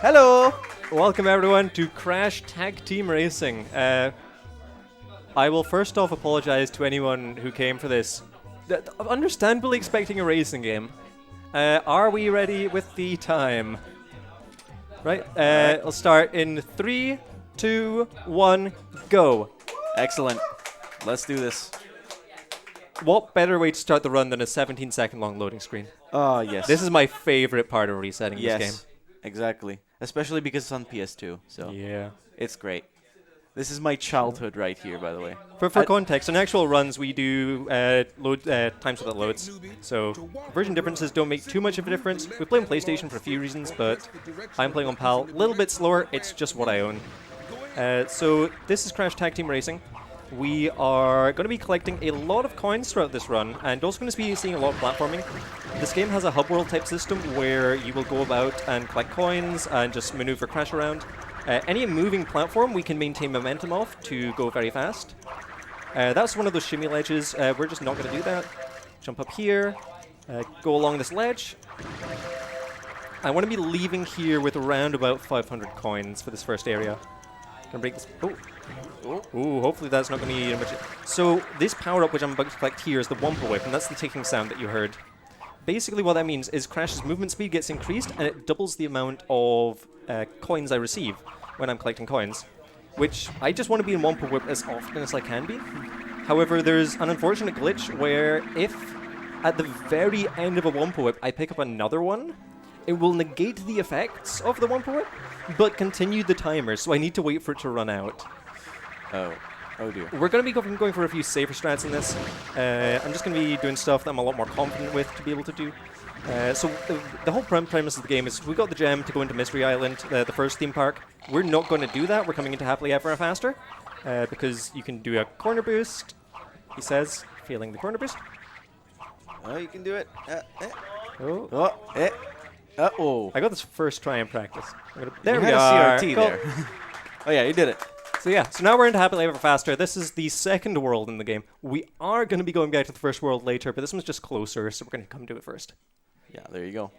Hello! Welcome everyone to Crash Tag Team Racing. I will first off apologize to anyone who came for this, understandably expecting a racing game. Are we ready with the time? Right, I'll start in 3, 2, 1, go. Excellent. Let's do this. What better way to start the run than a 17-second long loading screen? Oh, yes. This is my favorite part of resetting this game. Exactly. Especially because it's on PS2, so Yeah. it's great. This is my childhood right here, by the way. For context, in actual runs, we do load times that loads. So version differences don't make too much of a difference. We play on PlayStation for a few reasons, but I'm playing on PAL. A little bit slower. It's just what I own. So this is Crash Tag Team Racing. We are going to be collecting a lot of coins throughout this run, and also going to be seeing a lot of platforming. This game has a hub world type system where you will go about and collect coins and just maneuver Crash around. Any moving platform we can maintain momentum off to go very fast. That's one of those shimmy ledges. We're just not going to do that. Jump up here, go along this ledge. I want to be leaving here with around about 500 coins for this first area. Gonna break this. Ooh, hopefully that's not going to need much. So this power-up which I'm about to collect here is the Wumpa Whip, and that's the ticking sound that you heard. Basically what that means is Crash's movement speed gets increased, and it doubles the amount of coins I receive when I'm collecting coins, which I just want to be in Wumpa Whip as often as I can be. However, there's an unfortunate glitch where if at the very end of a Wumpa Whip I pick up another one, it will negate the effects of the Wumpa Whip, but continue the timer, so I need to wait for it to run out. Oh dear. We're going to be going for a few safer strats in this. I'm just going to be doing stuff that I'm a lot more confident with to be able to do. So the whole premise of the game is we got the gem to go into Mystery Island, the first theme park. We're not going to do that. We're coming into Happily Ever Faster because you can do a corner boost, he says, feeling the corner boost. Oh, you can do it. Oh. Uh-oh. I got this first try in practice. There we had are. a CRT Cool. there. Oh yeah, you did it. So yeah, so now we're into Happily Ever Faster. This is the second world in the game. We are going to be going back to the first world later, but this one's just closer, so we're going to come to it first. Yeah, there you go.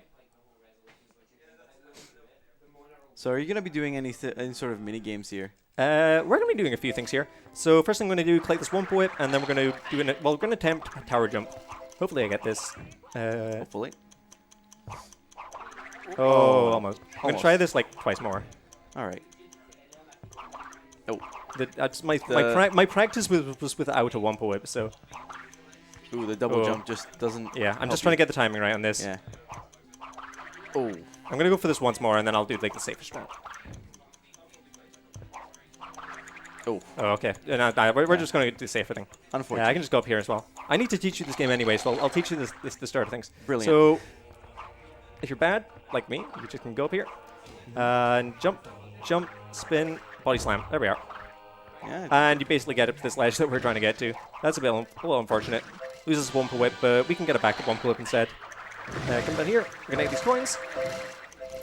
So are you going to be doing any sort of mini games here? We're going to be doing a few things here. So first thing I'm going to do, collect this Wumpa Whip, and then we're going to do we're going to attempt a tower jump. Hopefully I get this. Hopefully. Oh, almost. I'm going to try this like twice more. All right. Oh. My practice was without a Wumpa Whip, so... Ooh, the double jump just doesn't... Yeah, I'm just trying to get the timing right on this. Yeah. Oh. I'm going to go for this once more, and then I'll do like the safer strat. Oh. Oh, okay. We're just going to do the safer thing. Unfortunately. Yeah, I can just go up here as well. I need to teach you this game anyway, so I'll teach you the start of things. Brilliant. So, if you're bad, like me, you just can go up here. And jump, spin, body slam. There we are. Yeah. And you basically get up to this ledge that we're trying to get to. That's a little unfortunate. Loses Wumpa Whip, but we can get it back to Wumpa Whip instead. Come down here. We're going to get these coins.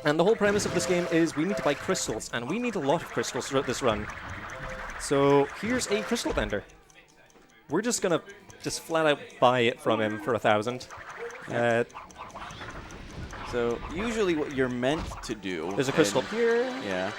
And the whole premise of this game is we need to buy crystals, and we need a lot of crystals throughout this run. So here's a crystal vendor. We're just going to flat out buy it from him for 1,000. So usually what you're meant to do... There's a crystal here. Yeah.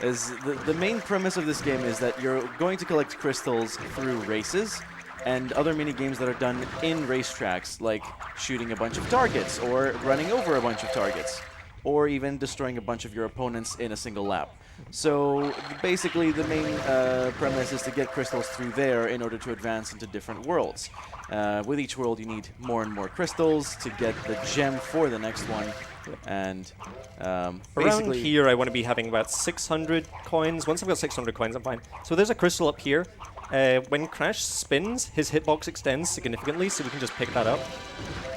Is the main premise of this game is that you're going to collect crystals through races and other mini games that are done in racetracks, like shooting a bunch of targets or running over a bunch of targets, or even destroying a bunch of your opponents in a single lap. So basically the main premise is to get crystals through there in order to advance into different worlds. With each world you need more and more crystals to get the gem for the next one. And around here I want to be having about 600 coins. Once I've got 600 coins I'm fine. So there's a crystal up here. When Crash spins, his hitbox extends significantly, so we can just pick that up.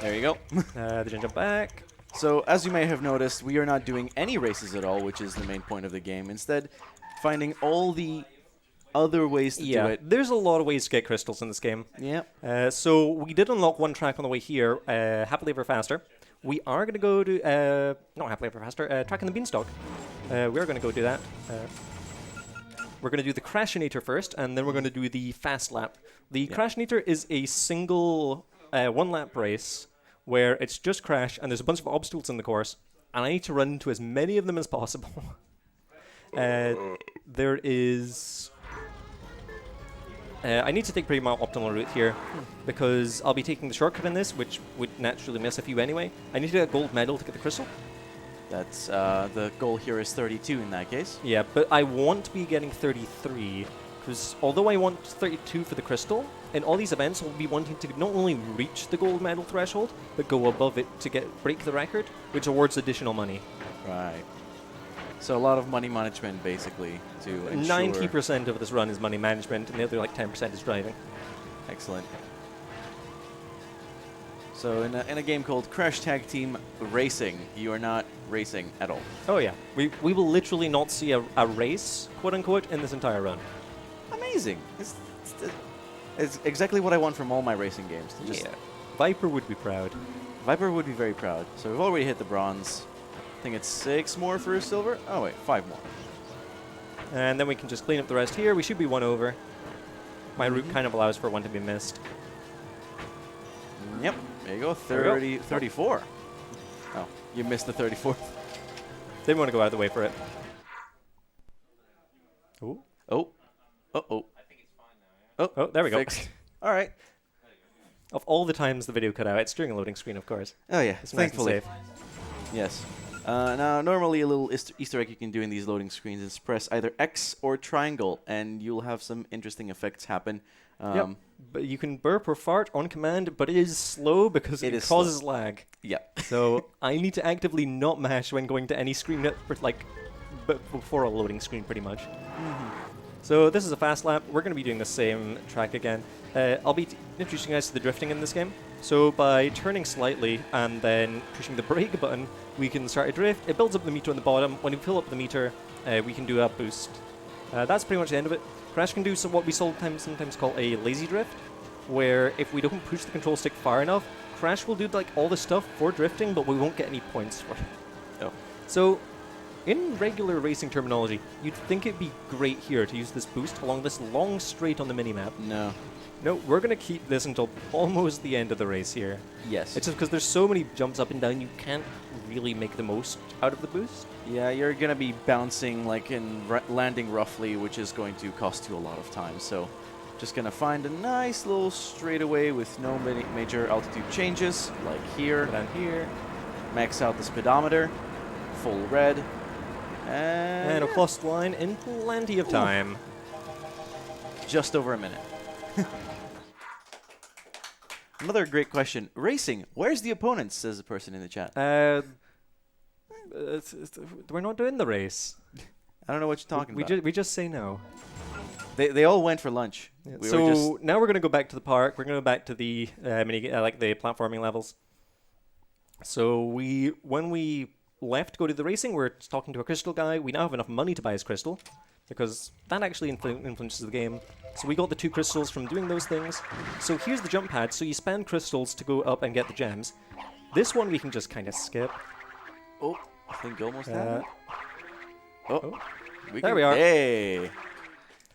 There you go. The jump back. So, as you may have noticed, we are not doing any races at all, which is the main point of the game. Instead, finding all the other ways to do it. There's a lot of ways to get crystals in this game. Yeah. So, we did unlock one track on the way here, Happily Ever Faster. We are going to go to, not Happily Ever Faster, Track in the Beanstalk. We're going to go do that. We're going to do the Crashinator first, and then we're going to do the Fast Lap. The Crashinator is a single one-lap race where it's just Crash, and there's a bunch of obstacles in the course. and I need to run into as many of them as possible. There is... I need to take pretty much optimal route here, because I'll be taking the shortcut in this, which would naturally miss a few anyway. I need to get a gold medal to get the crystal. That's the goal here is 32 in that case. Yeah, but I want to be getting 33, because although I want 32 for the crystal, in all these events I'll be wanting to not only reach the gold medal threshold, but go above it to break the record, which awards additional money. Right. So a lot of money management, basically, to ensure... 90% of this run is money management, and the other like 10% is driving. Excellent. So in a game called Crash Tag Team Racing, you are not racing at all. Oh yeah, we will literally not see a race, quote unquote, in this entire run. Amazing. It's exactly what I want from all my racing games. Just Yeah. Viper would be proud. Viper would be very proud. So we've already hit the bronze. I think it's 6 more for a silver. Oh wait, 5 more. And then we can just clean up the rest here. We should be 1 over. My route kind of allows for 1 to be missed. Yep. There you go. There we go. 34. Oh, you missed the 34th. Didn't want to go out of the way for it. Ooh. Oh. Uh-oh. Oh, there we go. Fixed. All right. Of all the times the video cut out, it's during a loading screen, of course. Oh yeah, It's nice and thankfully. safe. Yes. Now, normally a little Easter egg you can do in these loading screens is press either X or triangle, and you'll have some interesting effects happen. Yep. But you can burp or fart on command, but it is slow because it causes lag. Yeah. So I need to actively not mash when going to any screen that, like, before a loading screen, pretty much. So this is a fast lap. We're going to be doing the same track again. I'll be introducing you guys to the drifting in this game. So by turning slightly and then pushing the brake button, we can start a drift. It builds up the meter on the bottom. When we fill up the meter, we can do a boost. That's pretty much the end of it. Crash can do what we sometimes call a lazy drift, where if we don't push the control stick far enough, Crash will do like all the stuff for drifting, but we won't get any points for it. Oh. So in regular racing terminology, you'd think it'd be great here to use this boost along this long straight on the minimap. No. No, we're going to keep this until almost the end of the race here. Yes. It's just because there's so many jumps up and down, you can't really make the most out of the boost. Yeah, you're going to be bouncing like in landing roughly, which is going to cost you a lot of time. So just going to find a nice little straightaway with no major altitude changes, like here. Go down here. Max out the speedometer. Full red. And a crossed line in plenty of time. Just over a minute. Another great question. Racing, where's the opponent, says the person in the chat. We're not doing the race. I don't know what you're talking about. We just say no. They all went for lunch. Yeah. We were So now we're going to go back to the park. We're going to go back to the like the platforming levels. So when we left to go to the racing, we're talking to a crystal guy. We now have enough money to buy his crystal, because that actually influences the game. So we got the 2 crystals from doing those things. So here's the jump pad. So you spend crystals to go up and get the gems. This one we can just kind of skip. Oh, I think you almost had it. Oh, There we are. Hey.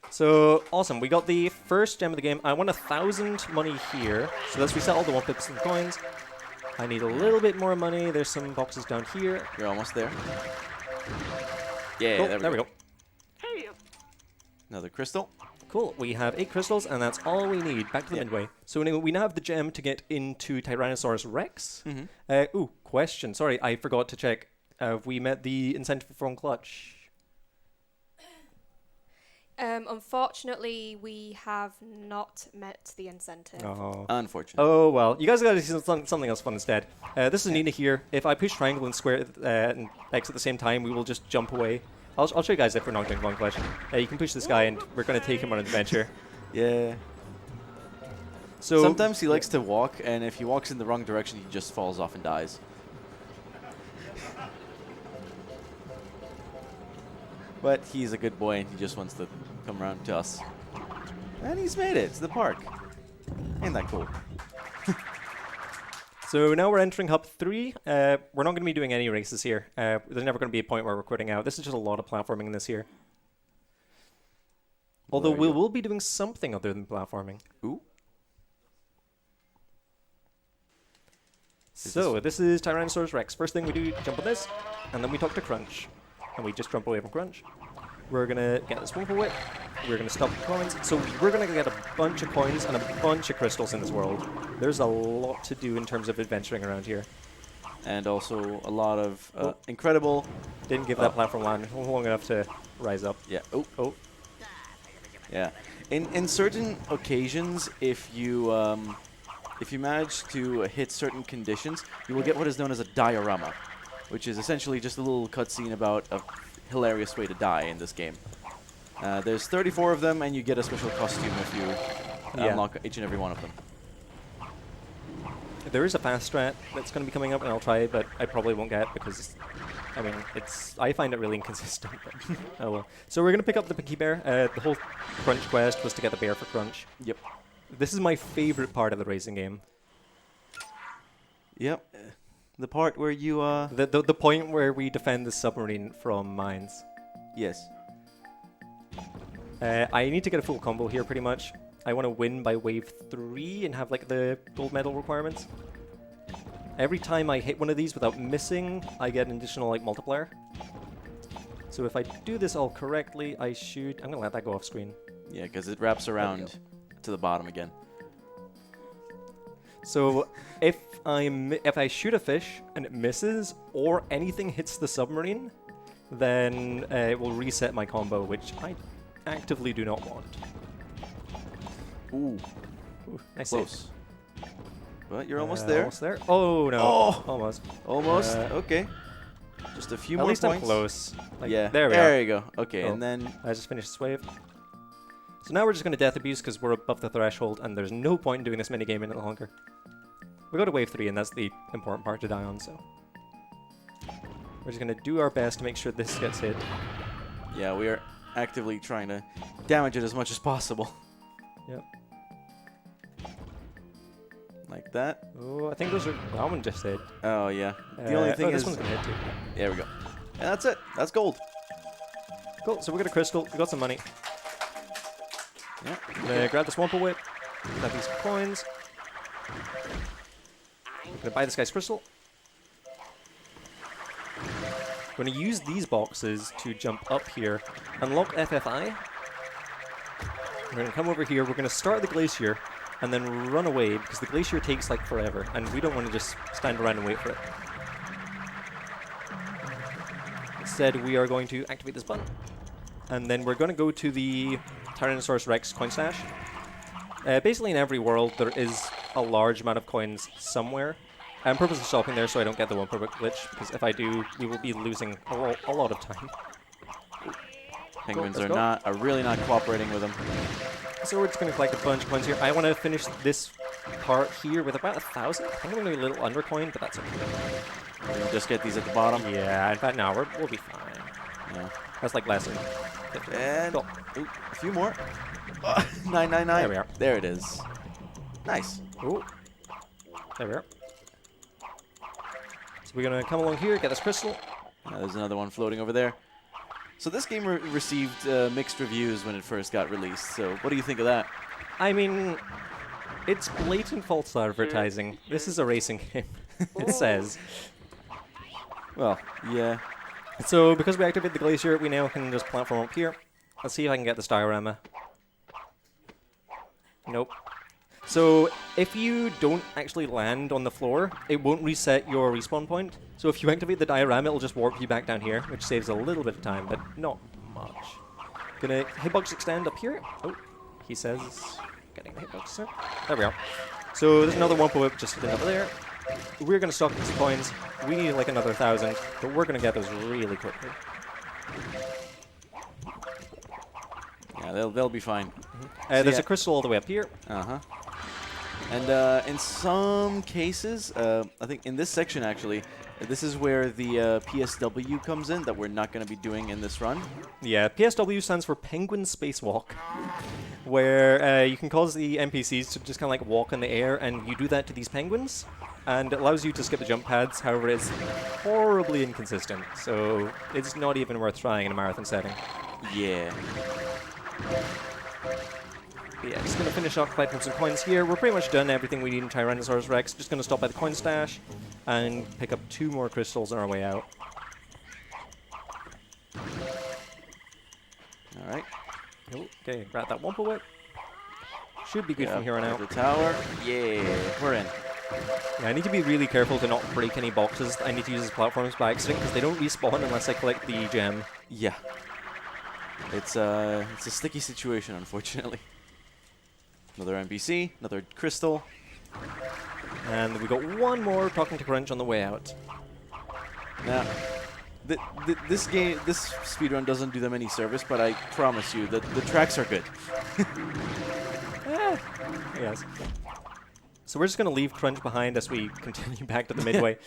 So awesome. We got the first gem of the game. I want 1,000 money here. So let's reset all the 1 pips and coins. I need a little bit more money. There's some boxes down here. You're almost there. Yeah, Cool. there we go. Hey. Another crystal. Cool. We have 8 crystals, and that's all we need. Back to the midway. So anyway, we now have the gem to get into Tyrannosaurus Rex. Ooh, question. Sorry, I forgot to check. Have we met the incentive from Clutch? Unfortunately, we have not met the incentive. Oh. Unfortunately. Oh, well. You guys got to see something else fun instead. This is Nina here. If I push triangle and square and X at the same time, we will just jump away. I'll show you guys if we're not doing one question. You can push this guy, and we're going to take him on an adventure. Yeah. So sometimes he likes to walk, and if he walks in the wrong direction, he just falls off and dies. But he's a good boy, and he just wants to come around to us. And he's made it to the park. Ain't that cool? So now we're entering Hub 3. We're not going to be doing any races here. There's never going to be a point where we're quitting out. This is just a lot of platforming in this here. Although we will be doing something other than platforming. Ooh. So this is Tyrannosaurus Rex. First thing we do, jump on this, and then we talk to Crunch. And we just jump away from Crunch. We're gonna get this Wumpa Whip. We're gonna stop the coins. So we're gonna get a bunch of coins and a bunch of crystals in this world. There's a lot to do in terms of adventuring around here. And also a lot of incredible... Didn't give that platform long enough to rise up. Yeah. Oh. Yeah. In certain occasions, if you manage to hit certain conditions, you will get what is known as a diorama, which is essentially just a little cutscene about a hilarious way to die in this game. There's 34 of them, and you get a special costume if you unlock each and every one of them. There is a fast strat that's going to be coming up, and I'll try it, but I probably won't get it because, I mean, I find it really inconsistent. But oh well. So we're going to pick up the Pinky Bear. The whole Crunch quest was to get the bear for Crunch. Yep. This is my favorite part of the racing game. Yep. The part where you... The point where we defend the submarine from mines. Yes. I need to get a full combo here, pretty much. I want to win by wave 3 and have, like, the gold medal requirements. Every time I hit one of these without missing, I get an additional, like, multiplier. So if I do this all correctly, I should... I'm going to let that go off screen. Yeah, because it wraps around to the bottom again. So if I shoot a fish and it misses, or anything hits the submarine, then it will reset my combo, which I actively do not want. Ooh. Nice Close. But you're almost there. Almost there. Oh, no. Oh! Almost. Almost. Okay. Just a few At more least points. I'm close. Like, Yeah. There we There are. you go. Okay, Oh. and then... I just finished this wave. So now we're just going to death abuse because we're above the threshold and there's no point in doing this minigame any longer. We go to wave 3 and that's the important part to die on, so... We're just going to do our best to make sure this gets hit. Yeah, we are actively trying to damage it as much as possible. Yep. Like that. Oh, I think those are... That one just hit. Oh, yeah. The only thing this is... one's going to hit too. There we go. And that's it. That's gold. Cool, so we got a crystal, we got some money. Yeah. Grab this Wumpa Whip, grab these coins. I'm gonna buy this guy's crystal. I'm gonna use these boxes to jump up here, unlock FFI. We're gonna come over here, we're gonna start the glacier, and then run away, because the glacier takes like forever, and we don't want to just stand around and wait for it. Instead, we are going to activate this button. And then we're going to go to the Tyrannosaurus Rex coin stash. Basically in every world there is a large amount of coins somewhere. I'm purposely stopping there so I don't get the Wumpa Whip glitch, because if I do, we will be losing a lot of time. Penguins Let's are really not cooperating with them. So we're just going to collect a bunch of coins here. I want to finish this part here with about 1,000. I think I'm going to be a little undercoined, but that's okay. We'll just get these at the bottom. Yeah, in fact, no, we'll be fine. Yeah. That's like less than... And Cool. ooh, a few more. 999. There we are. There it is. Nice. Ooh. There we are. So we're going to come along here, get this crystal. There's another one floating over there. So this game received mixed reviews when it first got released. So what do you think of that? I mean, it's blatant false advertising. This is a racing game, it says. Well, yeah. So because we activate the glacier, we now can just platform up here. Let's see if I can get this diorama. Nope. So if you don't actually land on the floor, it won't reset your respawn point. So if you activate the diorama, it'll just warp you back down here, which saves a little bit of time, but not much. Gonna hitbox extend up here. Oh, he says getting the hitbox there. There we are. So there's another Wumpa Whip just sitting over there. We're gonna stock these coins. We need like another 1,000, but we're gonna get those really quickly. Yeah, they'll be fine. There's a crystal all the way up here. Uh-huh. And in some cases, I think in this section actually, this is where the PSW comes in that we're not going to be doing in this run. Yeah, PSW stands for Penguin Spacewalk, where you can cause the NPCs to just kind of like walk in the air, and you do that to these penguins, and it allows you to skip the jump pads. However, it's horribly inconsistent, so it's not even worth trying in a marathon setting. Yeah. But yeah, just going to finish off collecting some coins here. We're pretty much done everything we need in Tyrannosaurus Rex. Just going to stop by the coin stash. and pick up 2 more crystals on our way out. All right. Okay, grab that Wumpa Whip. Should be good from here on out. The tower. Yeah, we're in. Yeah, I need to be really careful to not break any boxes I need to use as platforms by accident, because they don't respawn unless I collect the gem. Yeah. It's a sticky situation, unfortunately. Another NPC, another crystal. And we got 1 more talking to Crunch on the way out. Now, this speedrun doesn't do them any service, but I promise you that the tracks are good. Yes. So we're just going to leave Crunch behind as we continue back to the midway.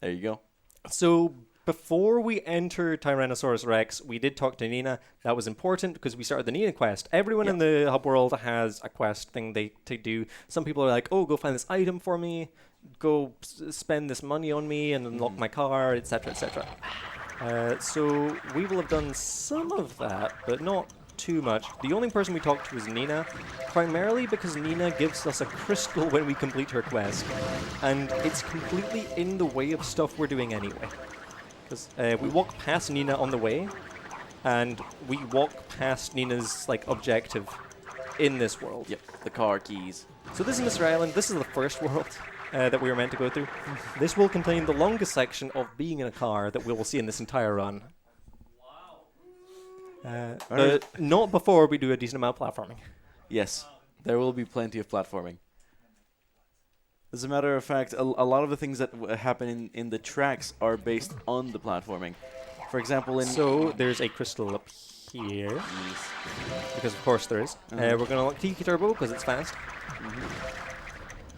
There you go. So before we enter Tyrannosaurus Rex, we did talk to Nina. That was important because we started the Nina quest. Everyone in the hub world has a quest thing to do. Some people are like, oh, go find this item for me, go spend this money on me and unlock my car, etc., etc. So we will have done some of that, but not too much. The only person we talked to was Nina, primarily because Nina gives us a crystal when we complete her quest, and it's completely in the way of stuff we're doing anyway. Because we walk past Nina on the way, and we walk past Nina's objective in this world. Yep, the car keys. So this is Mr. Island. This is the first world that we were meant to go through. This will contain the longest section of being in a car that we will see in this entire run. But not before we do a decent amount of platforming. Yes, there will be plenty of platforming. As a matter of fact, a lot of the things that happen in the tracks are based on the platforming. For example, So there's a crystal up here. Because of course there is. We're going to unlock Tiki Turbo because it's fast.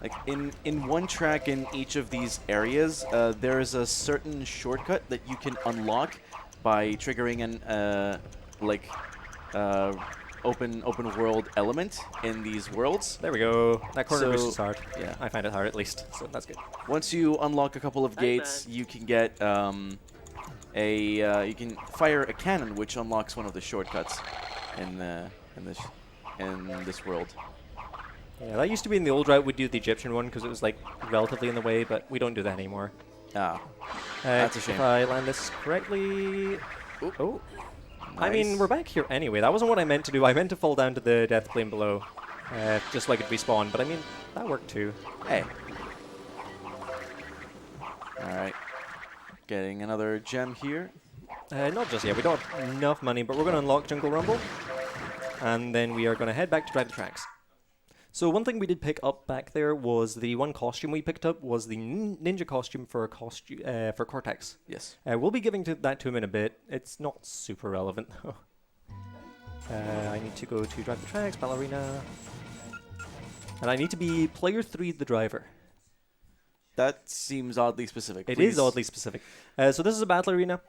Like in one track in each of these areas, there is a certain shortcut that you can unlock by triggering an open world element in these worlds. There we go. That corner boost So- is hard. yeah. I find it hard at least, so that's good. Once you unlock a couple of gates, you can get you can fire a cannon, which unlocks one of the shortcuts in this world. Yeah, that used to be in the old route. We'd do the Egyptian one because it was relatively in the way, but we don't do that anymore. Ah, that's a shame. If I land this correctly... Oh. I mean, Nice. we're back here anyway. That wasn't what I meant to do. I meant to fall down to the death plane below, just so I could respawn. But I mean, that worked too. Hey. All right. Getting another gem here. Not just yet. We don't have enough money, but we're going to unlock Jungle Rumble. And then we are going to head back to drive the tracks. So one thing we did pick up back there was the one costume we picked up was the ninja costume for for Cortex. Yes. We'll be giving that to him in a bit. It's not super relevant though. I need to go to drive the tracks, ballerina, and I need to be player 3, the driver. That seems oddly specific. It is oddly specific. So this is a battle arena.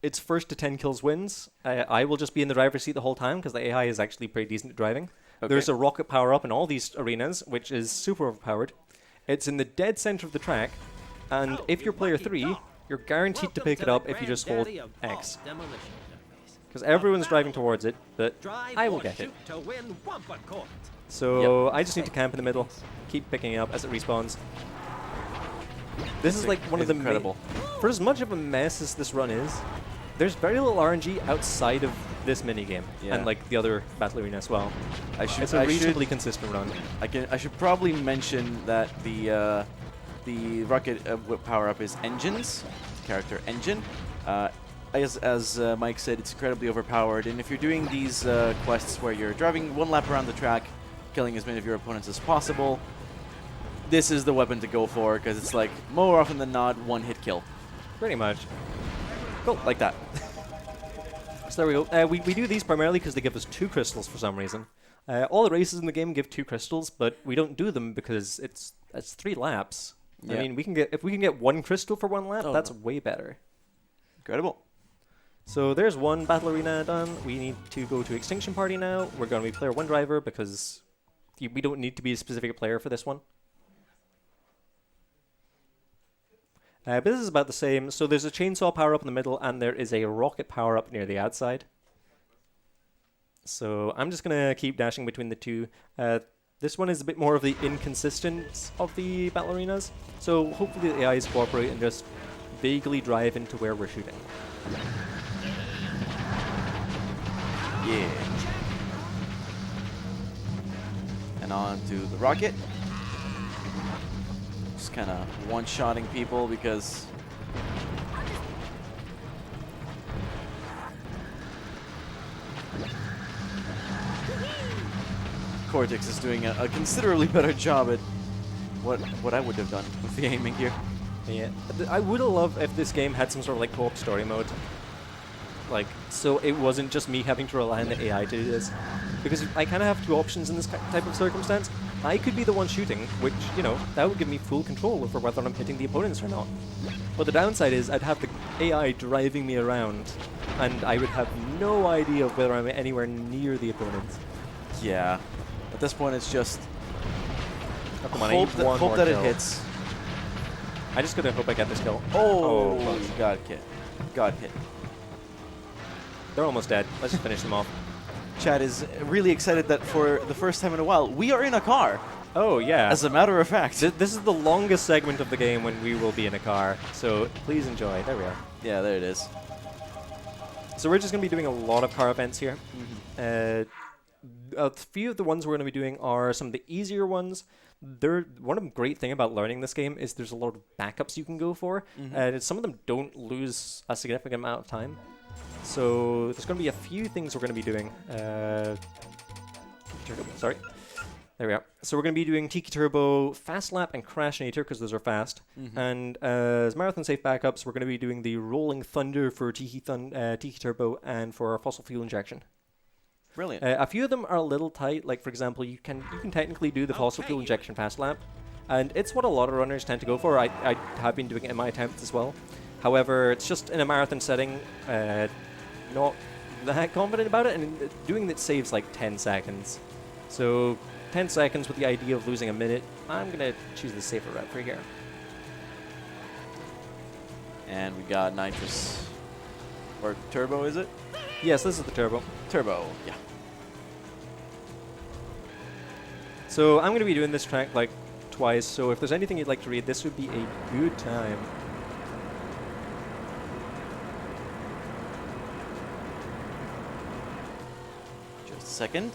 It's first to 10 kills wins. I will just be in the driver's seat the whole time because the AI is actually pretty decent at driving. Okay. There's a rocket power-up in all these arenas, which is super overpowered. It's in the dead center of the track, and if you're player 3, you're guaranteed to pick it up if you just hold X. Because everyone's driving towards it, but I will get it. So I just need to camp in the middle, keep picking it up as it respawns. This is one of the incredible. For as much of a mess as this run is, there's very little RNG outside of this minigame, Yeah. and the other battle arena as well. It's a I reasonably consistent run. I should probably mention that the rocket whip power up is engines, character engine. As Mike said, it's incredibly overpowered, and if you're doing these quests where you're driving one lap around the track, killing as many of your opponents as possible, this is the weapon to go for because it's more often than not one hit kill. Pretty much. Cool, like that. So there we go. We do these primarily because they give us 2 crystals for some reason. All the races in the game give 2 crystals, but we don't do them because it's 3 laps. Yeah. I mean, if we can get 1 crystal for 1 lap, that's way better. Incredible. So there's one battle arena done. We need to go to Extinction Party now. We're going to be player 1 driver because we don't need to be a specific player for this one. But this is about the same. So there's a chainsaw power-up in the middle, and there is a rocket power-up near the outside. So I'm just going to keep dashing between the two. The This one is a bit more of the inconsistent of the battle arenas. So hopefully the AIs cooperate and just vaguely drive into where we're shooting. Yeah. And on to the rocket. Just kind of one-shotting people because Cortex is doing a considerably better job at what I would have done with the aiming here. Yeah, I would have loved if this game had some sort of like co-op story mode. Like, so it wasn't just me having to rely on the AI to do this. Because I kind of have two options in this type of circumstance. I could be the one shooting, which, you know, that would give me full control over whether I'm hitting the opponents or not. But the downside is I'd have the AI driving me around, and I would have no idea of whether I'm anywhere near the opponents. Yeah. At this point, it's just Oh, come on, I need one hope more that kill. it hits. I just gotta hope I get this kill. Oh, close. got hit. Got hit. They're almost dead. Let's just finish them off. Chad is really excited that for the first time in a while, we are in a car. Oh, yeah. As a matter of fact. This is the longest segment of the game when we will be in a car, so please enjoy. There we are. Yeah, there it is. So we're just going to be doing a lot of car events here. A few of the ones we're going to be doing are some of the easier ones. One of the great thing about learning this game is there's a lot of backups you can go for, and some of them don't lose a significant amount of time. So there's going to be a few things we're going to be doing. Sorry. There we are. So we're going to be doing Tiki Turbo, Fast Lap, and Crashinator, because those are fast. And as marathon safe backups, we're going to be doing the Rolling Thunder for Tiki Turbo and for Fossil Fuel Injection. Brilliant. A few of them are a little tight. Like, for example, you can technically do the Fossil Fuel Injection Fast Lap, and it's what a lot of runners tend to go for. I have been doing it in my attempts as well. However, it's just in a marathon setting, not that confident about it, and doing it saves like 10 seconds. So 10 seconds with the idea of losing a minute, I'm going to choose the safer route for here. And we got nitrous. Or turbo, is it? Yes, this is the turbo. Turbo, yeah. So I'm going to be doing this track like twice, so if there's anything you'd like to read, this would be a good time. Just a second.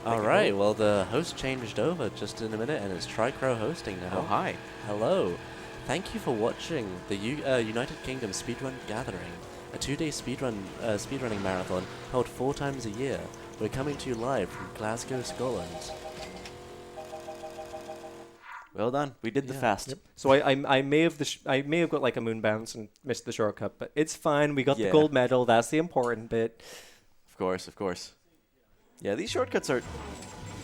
All right, well, the host changed over just in a minute, and it's Tricrow hosting now. Oh, hi. Hello. Thank you for watching the United Kingdom Speedrun Gathering, a 2-day speedrunning marathon held 4 times a year. We're coming to you live from Glasgow, Scotland. Well done. We did the Yeah. fast. Yep. So I may have got like a moon bounce and missed the shortcut, but it's fine. We got the gold medal. That's the important bit. Of course, of course. Yeah, these shortcuts are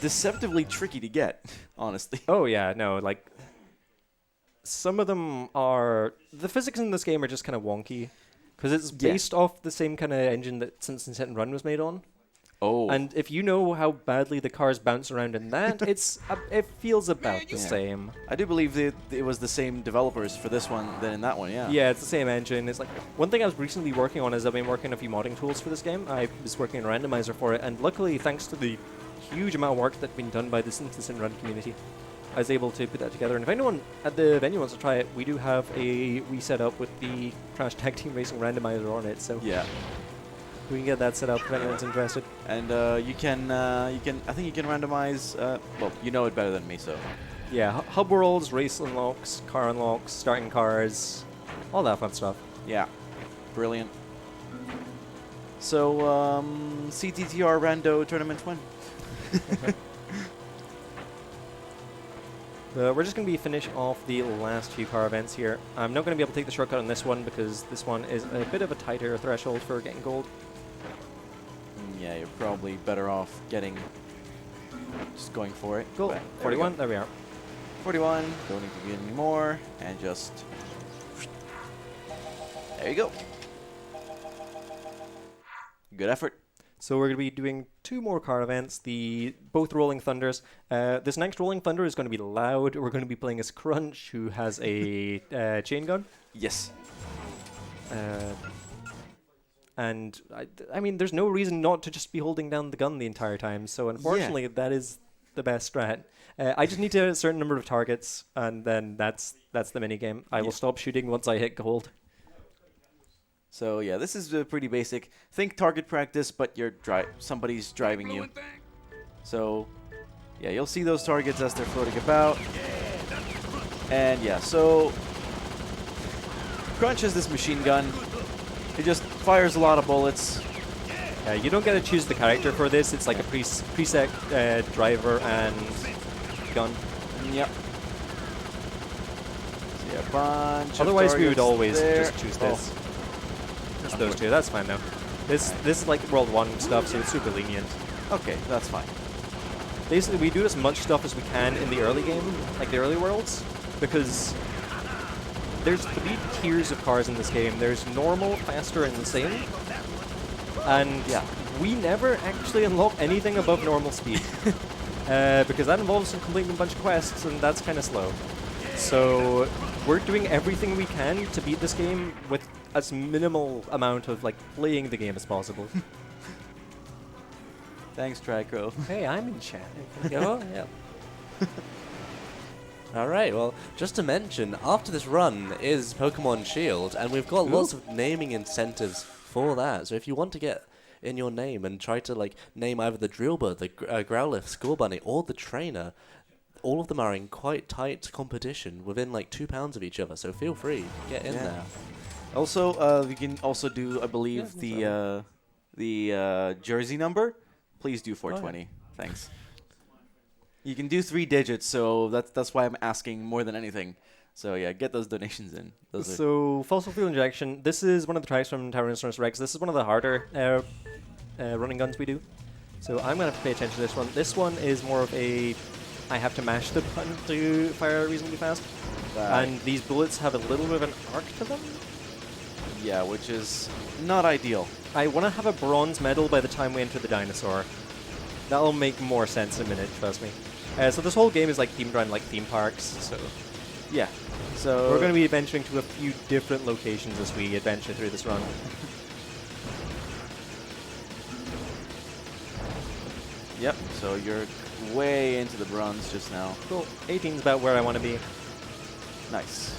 deceptively tricky to get, honestly. Oh yeah, no, like some of them are the physics in this game are just kind of wonky because it's based off the same kind of engine that Simpsons Hit and Run was made on. Oh. And if you know how badly the cars bounce around in that, it feels about the same. I do believe it was the same developers for this one than in that one, yeah. Yeah, it's the same engine. It's like one thing I was recently working on is I've been working on a few modding tools for this game. I was working on a randomizer for it, and luckily, thanks to the huge amount of work that's been done by the Simpsons and Run community, I was able to put that together. And if anyone at the venue wants to try it, we do have a setup with the Crash Tag Team Racing randomizer on it. So Yeah. we can get that set up if anyone's interested. And you can I think you can randomize, well, you know it better than me, so. Yeah, hub worlds, race unlocks, car unlocks, starting cars, all that fun stuff. Yeah. Brilliant. So, CTTR Rando tournament win. We're just going to be finishing off the last few car events here. I'm not going to be able to take the shortcut on this one because this one is a bit of a tighter threshold for getting gold. Yeah, you're probably better off just going for it. Gold. But 41, there we are. 41, don't need to get any more, and just... There you go. Good effort. So we're going to be doing 2 more car events, both Rolling Thunders. This next Rolling Thunder is going to be loud. We're going to be playing as Crunch, who has a chain gun. Yes. And I mean, there's no reason not to just be holding down the gun the entire time. So unfortunately, that is the best strat. I just need to hit a certain number of targets, and then that's the mini game. I will stop shooting once I hit gold. So yeah, this is pretty basic. Think target practice, but you're somebody's driving you. So yeah, you'll see those targets as they're floating about. And yeah, so Crunch has this machine gun. He just fires a lot of bullets. You don't get to choose the character for this. It's like a preset driver and gun. Yep. See a bunch. Otherwise, of we would targets always there. just choose this. Just those two. That's fine now. This is like World 1 stuff, so it's super lenient. Okay, that's fine. Basically, we do as much stuff as we can in the early game, like the early worlds, because there's 3 tiers of cars in this game. There's normal, faster, and insane. And we never actually unlock anything above normal speed. Because that involves completing a bunch of quests, and that's kind of slow. So we're doing everything we can to beat this game with as minimal amount of like playing the game as possible. Thanks, Trico. Hey, I'm in chat. Oh, yeah. Alright, well, just to mention, after this run is Pokemon Shield, and we've got lots of naming incentives for that. So if you want to get in your name and try to like name either the Drillbur, the Growlithe, Scorbunny, or the Trainer, all of them are in quite tight competition within like 2 pounds of each other, so feel free, get in there. Also, we can also do, I believe, the jersey number. Please do 420. Thanks. You can do 3 digits, so that's why I'm asking more than anything. So yeah, get those donations in. So fossil fuel injection. This is one of the tracks from Tyrannosaurus Rex. This is one of the harder running guns we do. So I'm gonna have to pay attention to this one. This one is more of a I have to mash the button to fire reasonably fast. And these bullets have a little bit of an arc to them. Yeah, which is not ideal. I want to have a bronze medal by the time we enter the dinosaur. That'll make more sense in a minute, trust me. So this whole game is like themed around like theme parks. So yeah, so we're going to be adventuring to a few different locations as we adventure through this run. Yep. So you're way into the bronze just now. Cool. 18's about where I want to be. Nice.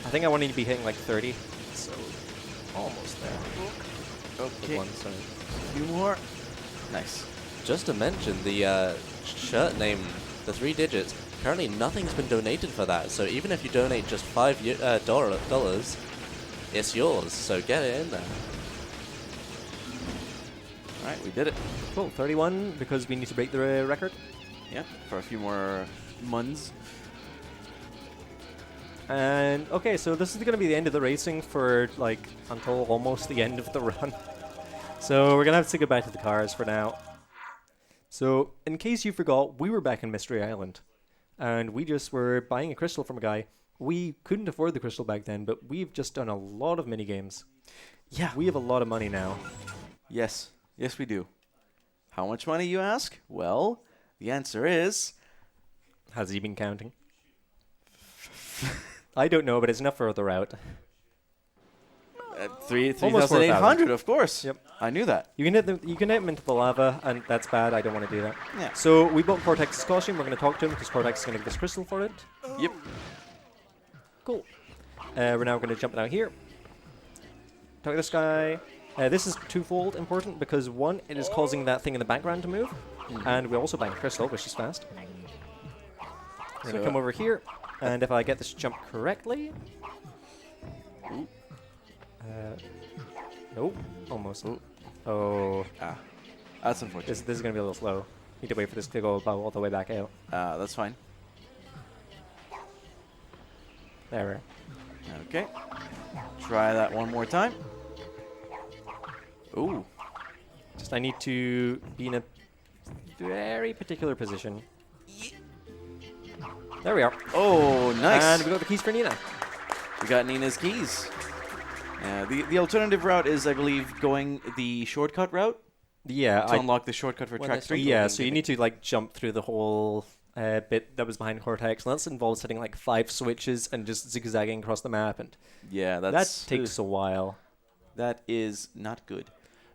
I think I want to be hitting like 30. So almost there. Okay. One, sorry. A few more. Nice. Just to mention, the shirt name, the 3 digits, currently nothing's been donated for that, so even if you donate just $5, it's yours, so get it in there. Alright, we did it. Cool. 31 because we need to break the record. Yeah, for a few more months. And okay, so this is going to be the end of the racing for like until almost the end of the run. So we're going to have to say goodbye to the cars for now. So in case you forgot, we were back in Mystery Island. And we just were buying a crystal from a guy. We couldn't afford the crystal back then, but we've just done a lot of minigames. Yeah. We have a lot of money now. Yes. Yes, we do. How much money, you ask? Well, the answer is... Has he been counting? I don't know, but it's enough for the route. 3,800, of course. Yep. I knew that. You can hit him into the lava, and that's bad. I don't want to do that. Yeah. So we bought Cortex's costume. We're going to talk to him because Cortex is going to give us crystal for it. Yep. Cool. We're now going to jump down here. Talk to this guy. This is twofold important because one, it is causing that thing in the background to move, and we're also buying crystal, which is fast. We're going to come over here, and if I get this jump correctly... nope, almost. Ooh. Oh. That's unfortunate. This is going to be a little slow. Need to wait for this to go all the way back out. That's fine. There. Okay. Try that one more time. Ooh. Just I need to be in a very particular position. There we are. Oh, nice. And we got the keys for Nina. We got Nina's keys. The alternative route is, I believe, going the shortcut route Yeah. to unlock the shortcut for When track they 3. Yeah, so you need to like jump through the whole bit that was behind Cortex. And that involves hitting like 5 switches and just zigzagging across the map. And Yeah, that takes a while. That is not good.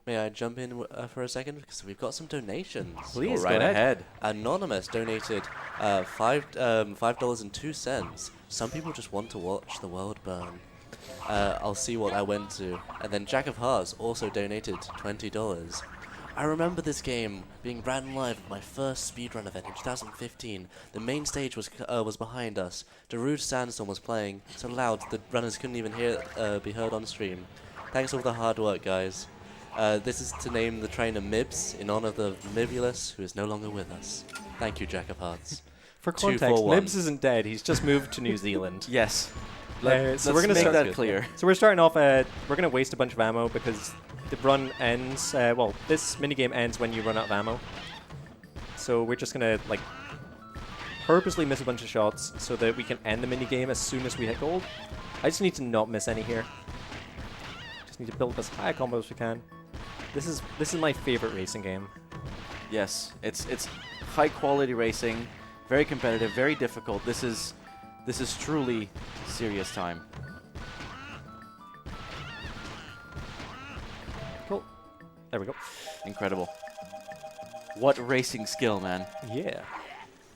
May I jump in for a second? Because we've got some donations. Please, Go right go ahead. ahead. Anonymous donated $5.02. Some people just want to watch the world burn. I'll see what I went to. And then Jack of Hearts also donated $20. I remember this game being ran live at my first speedrun event in 2015. The main stage was behind us. Darude Sandstorm was playing so loud the runners couldn't even be heard on stream. Thanks for all the hard work, guys. This is to name the trainer Mibs in honor of the Mibulus, who is no longer with us. Thank you, Jack of Hearts. For 2, context, 4, 1. Nibs isn't dead. He's just moved to New Zealand. Yes. So Let's we're gonna make start that clear. So we're starting off. We're gonna waste a bunch of ammo because the run ends. Well, this minigame ends when you run out of ammo. So we're just gonna like purposely miss a bunch of shots so that we can end the minigame as soon as we hit gold. I just need to not miss any here. Just need to build up as high a combo as we can. This is my favorite racing game. Yes, it's high quality racing, very competitive, very difficult. This is truly serious time. Cool. There we go. Incredible. What racing skill, man. Yeah.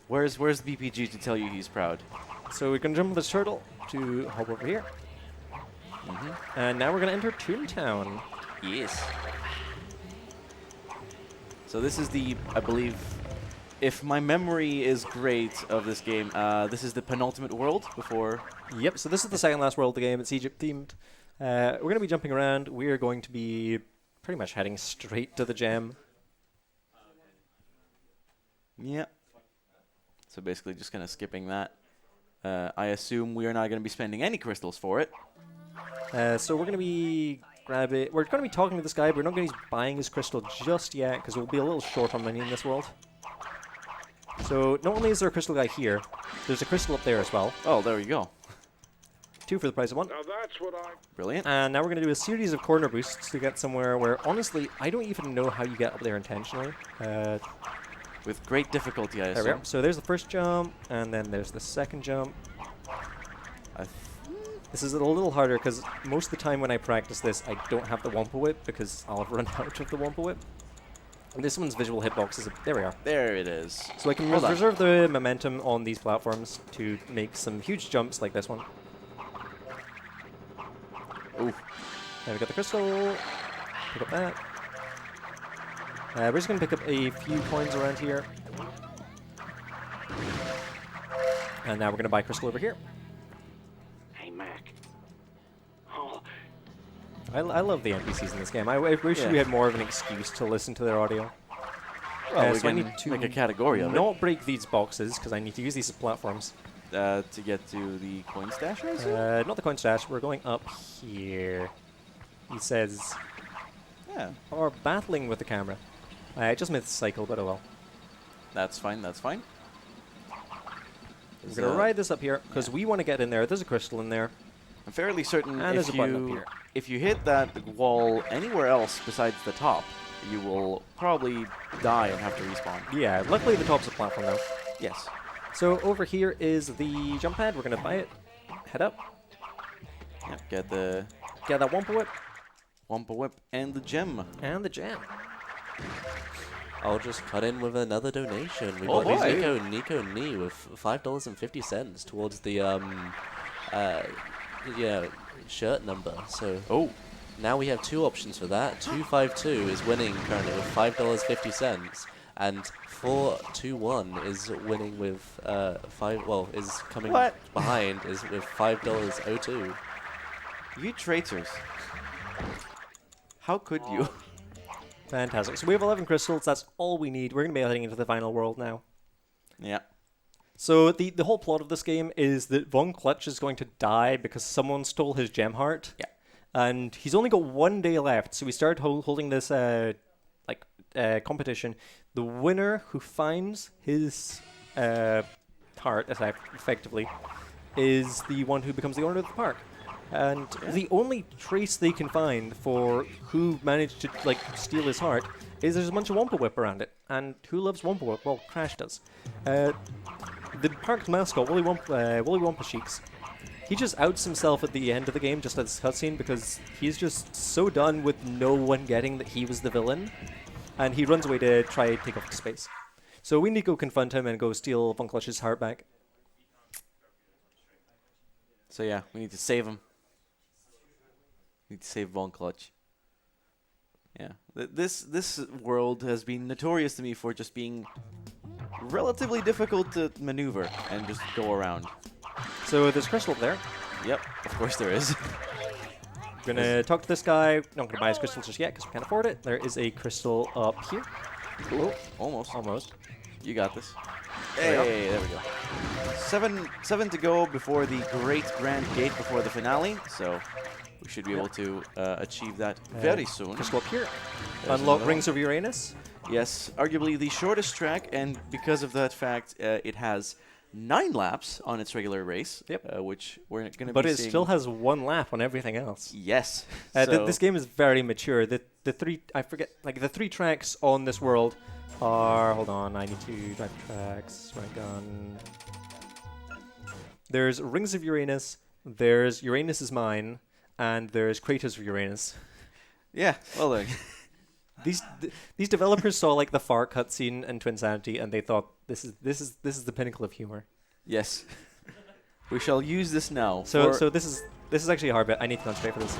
Where's BPG to tell you he's proud? So we're gonna jump on this turtle to hop over here. And now we're gonna enter Toontown. Yes. So this is the, I believe, if my memory is great of this game, this is the penultimate world before... Yep, so this is the second last world of the game. It's Egypt themed. We're going to be jumping around. We are going to be pretty much heading straight to the gem. Yeah. So basically just kind of skipping that. I assume we are not going to be spending any crystals for it. So we're going to be We're going to be talking to this guy, but we're not going to be buying his crystal just yet because we'll be a little short on money in this world. So not only is there a crystal guy here, there's a crystal up there as well. Oh, there you go. 2 for the price of 1. Now that's what I... Brilliant. And now we're going to do a series of corner boosts to get somewhere where, honestly, I don't even know how you get up there intentionally. With great difficulty, I There we assume. are. So there's the first jump, and then there's the second jump. This is a little harder because most of the time when I practice this, I don't have the Wampa Whip because I'll have run out of the Wampa Whip. And this one's visual hitboxes. There we are. There it is. So I can Hold on. reserve the momentum on these platforms to make some huge jumps like this one. Ooh. There we got the crystal. Pick up that. We're just going to pick up a few coins around here. And now we're going to buy crystal over here. Hey, Mac. Oh, I love the NPCs in this game. I wish Yeah. we had more of an excuse to listen to their audio. Well, we so I can need to make a category of not break these boxes because I need to use these as platforms. it to get to the coin stash, I assume? Not the coin stash. We're going up here. He says, Yeah, or battling with the camera. I just missed the cycle, but oh well. that's fine, that's fine. We're going to ride this up here because we want to get in there. There's a crystal in there. I'm fairly certain And there's if a button up you here. if you hit that wall anywhere else besides the top, you will probably die and have to respawn. Yeah, luckily the top's a platform though. Yes. So over here is the jump pad. We're going to buy it. Head up. Yep, get the Get that Wampa Whip. Wampa Whip and the gem. And the jam. I'll just cut in with another donation. We Oh, got boy. Nico Nee with $5.50 towards the shirt number. So Oh, now we have 2 options for that. 252 is winning currently with $5.50, and 421 is winning with is coming What? behind is with $5.02. you traitors. How could you? Fantastic. So we have 11 crystals. That's all we need. We're going to be heading into the final world now. Yeah. So the whole plot of this game is that Von Clutch is going to die because someone stole his gem heart. Yeah. And he's only got 1 day left. So we started holding this competition. The winner who finds his heart effectively is the one who becomes the owner of the park. And the only trace they can find for who managed to steal his heart is there's a bunch of Wampa Whip around it. And who loves Wampa Whip? Well, Crash does. The park's mascot, Willy Wampa Cheeks, He just outs himself at the end of the game, just at this cutscene, because he's just so done with no one getting that he was the villain, and he runs away to try and take off to space. So we need to go confront him and go steal Von Clutch's heart back. So yeah, we need to save him. We need to save Von Clutch. Yeah, this world has been notorious to me for just being relatively difficult to maneuver and just go around. So there's crystal up there. Yep, of course there is. We're gonna talk to this guy. Not gonna buy his crystal just yet because we can't afford it. There is a crystal up here. Oh, almost. Almost. You got this. There we Hey, there we go. Seven to go before the great grand gate before the finale. So we should be able to achieve that very soon. Crystal up here. There's Unlock another Rings of Uranus. Yes, arguably the shortest track, and because of that fact, it has 9 laps on its regular race. Yep. Which we're going to be But it seeing. still has 1 lap on everything else. Yes. This game is very mature. The 3, I forget, like the 3 tracks on this world are, hold on, I need to drive the tracks, right gun. There's Rings of Uranus, there's Uranus is Mine, and there's Craters of Uranus. Yeah, well then. These developers saw like the fart cutscene in Twinsanity, and they thought this is the pinnacle of humor. Yes. We shall use this now. So this is actually a hard bit. I need to concentrate for this.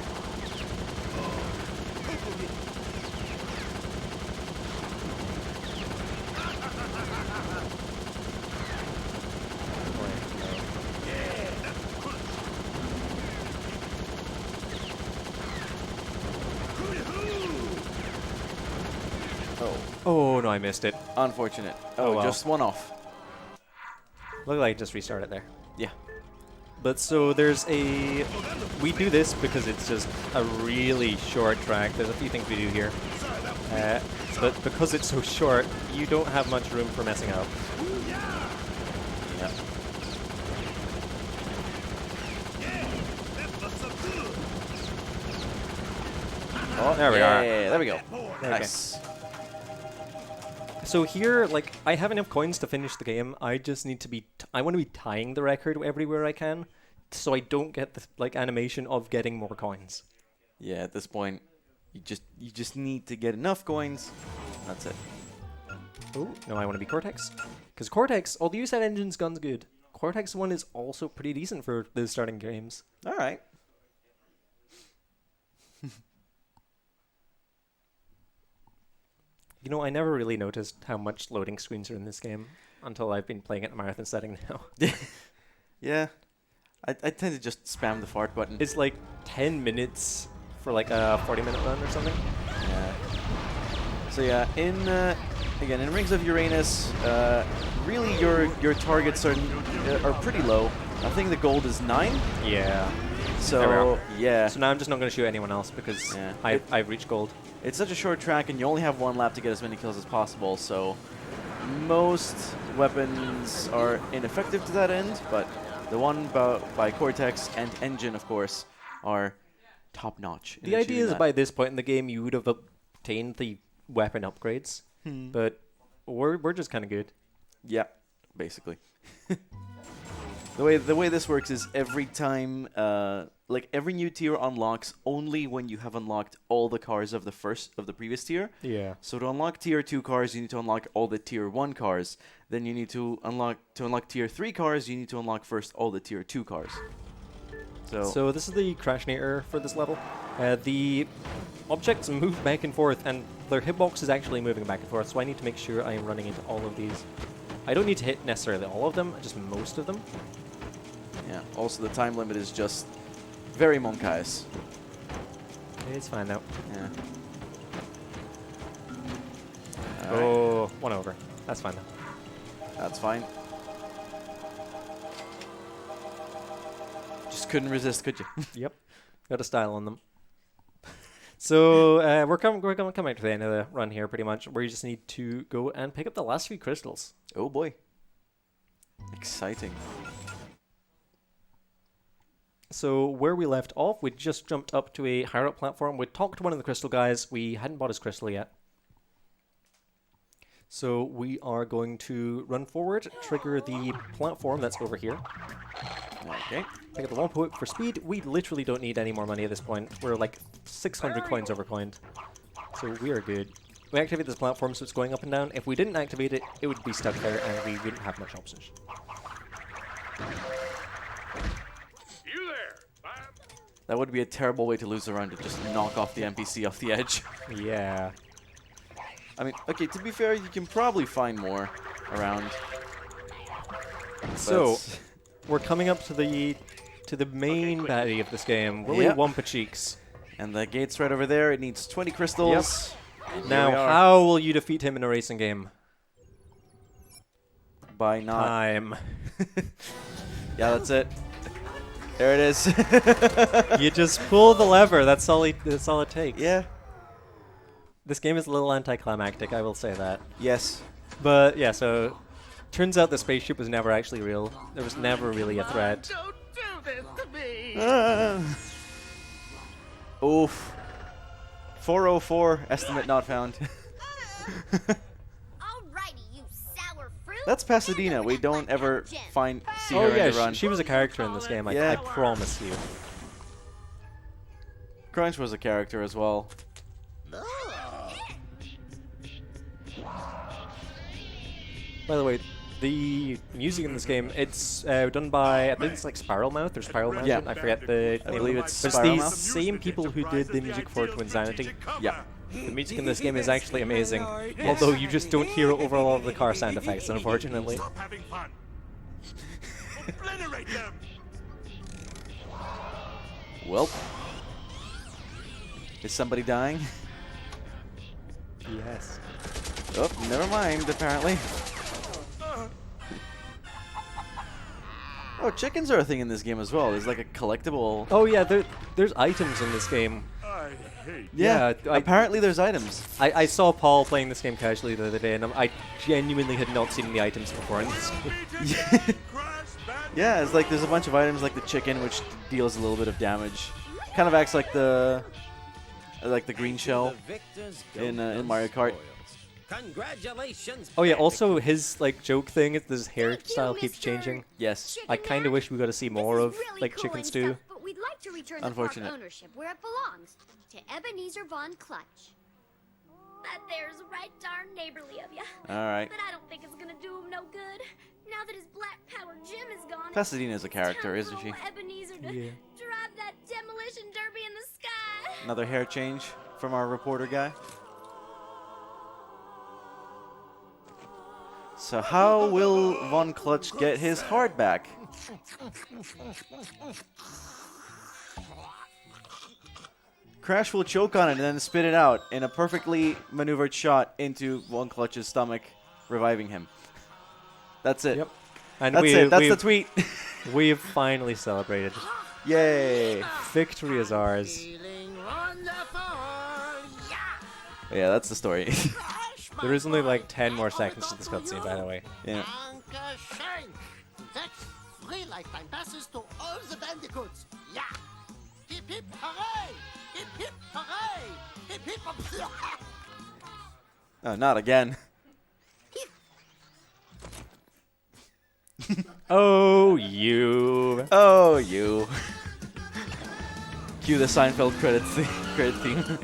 Oh no, I missed it. Unfortunate. Oh, Oh, well. just one off. Look like I just restarted there. Yeah. But so there's a... We do this because it's just a really short track. There's a few things we do here. But because it's so short, you don't have much room for messing up. Yeah. Oh, There we are. Yeah, there we go. Okay. Nice. So here, like, I have enough coins to finish the game. I just need to be... I want to be tying the record everywhere I can, so I don't get the like animation of getting more coins. Yeah, at this point, you just need to get enough coins. That's it. Oh, no, I want to be Cortex. Because Cortex, although you said Engine's gun's good, Cortex 1 is also pretty decent for the starting games. All right. You know, I never really noticed how much loading screens are in this game until I've been playing it in marathon setting now. Yeah. I tend to just spam the fart button. It's like 10 minutes for like a 40-minute run or something. Yeah. So yeah, again in Rings of Uranus, really your targets are pretty low. I think the gold is 9. Yeah. So yeah, So now I'm just not going to shoot anyone else because Yeah. I've reached gold. it's such a short track, and you only have 1 lap to get as many kills as possible. So most weapons are ineffective to that end, but the one by Cortex and Engine, of course, are top notch. The idea is by this point in the game you would have obtained the weapon upgrades, but we're just kind of good. Yeah, basically. The way this works is every time, like every new tier unlocks only when you have unlocked all the cars of the previous tier. Yeah. So to unlock tier 2 cars, you need to unlock all the tier 1 cars. Then you need to unlock tier 3 cars. You need to unlock first all the tier 2 cars. So this is the Crashinator for this level. The objects move back and forth, and their hitbox is actually moving back and forth, so I need to make sure I am running into all of these. I don't need to hit necessarily all of them, just most of them. yeah. Also, the time limit is just very Monkey's. It's fine though. Yeah. Oh, 1 over. That's fine though. That's fine. Just couldn't resist, could you? Yep. Got a style on them. So we're coming to the end of the run here pretty much, where you just need to go and pick up the last few crystals. Oh boy. Exciting. So where we left off, we just jumped up to a higher up platform. We talked to one of the crystal guys. We hadn't bought his crystal yet. So we are going to run forward, trigger the platform that's over here. Okay. Pick up the 1 point for speed. We literally don't need any more money at this point. We're like 600 coins overcoined. So we are good. We activate this platform so it's going up and down. If we didn't activate it, it would be stuck there and we wouldn't have much options. You there, Bob? That would be a terrible way to lose a run, to just knock off the NPC off the edge. Yeah. I mean, okay, to be fair, you can probably find more around. So, But- we're coming up to the main baddie of this game, Willy Yep. Wumpa Cheeks. And the gate's right over there. It needs 20 crystals. And here Now, we are. how will you defeat him in a racing game? By not... Time. Yeah, that's it. There it is. You just pull the lever. That's all it takes. Yeah. This game is a little anticlimactic, I will say that. Yes. But yeah, so turns out the spaceship was never actually real. There was never really a threat. Don't do this to me. Oof. 404, estimate not found. Alrighty, you sour fruit. That's Pasadena. We don't ever see Oh her yeah, in the run. she was a character in this game, I Yeah. promise you. Crunch was a character as well. By the way, the music in this game, it's done by, I think it's like Spiral Mouth or Spiral Mountain, Yeah. I forget the I name. believe it's But Spiral these Mouth. same people who did the music for Twinsanity. Yeah. The music in this game is actually amazing, although you just don't hear it over all of the car sound effects, unfortunately. Stop having fun. Obliterate them. Well. Is somebody dying? Yes. Oh, never mind, apparently. Oh, chickens are a thing in this game as well. There's like a collectible... Oh yeah, there's items in this game. I hate Yeah, yeah, I- apparently there's items. I saw Paul playing this game casually the other day, and I genuinely had not seen the items before in this game. Yeah, it's like there's a bunch of items like the chicken, which deals a little bit of damage. Kind of acts like the green shell in Mario Kart. Congratulations. Oh yeah, also his like joke thing is his hairstyle keeps Mister. changing. Yes. I kind of wish we got to see more of Really like cool chicken and stew. stuff, but we'd like to return the park Unfortunate. ownership where it belongs, to Ebenezer Von Clutch. That there's right darn neighborly of ya. All right. But I don't think it's gonna do him no good. Now that his black power gym is gone. Pasadena's a character, it's isn't time she? for old Ebenezer to Yeah. drive that demolition derby in the sky. Another hair change from our reporter guy. So how will Von Clutch get his heart back? Crash will choke on it and then spit it out in a perfectly maneuvered shot into Von Clutch's stomach, reviving him. That's it. Yep. And That's it. That's the we've, tweet. we've finally celebrated. Yay. Victory is ours. Feeling wonderful. Yeah, that's the story. There is only like 10 more seconds to this cutscene, by the way. Yeah. Dankeschön. That's 3 lifetime passes to all the bandicoots. Yeah. Hip hip hooray! Hip hip hooray! Hip hip hooray! Oh, not again. Oh, you. Oh, you. Cue the Seinfeld credit theme.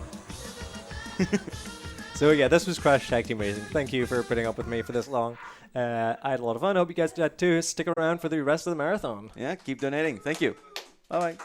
So yeah, this was Crash Tag Team Racing. Thank you for putting up with me for this long. I had a lot of fun. Hope you guys did too. Stick around for the rest of the marathon. Yeah, keep donating. Thank you. Bye-bye.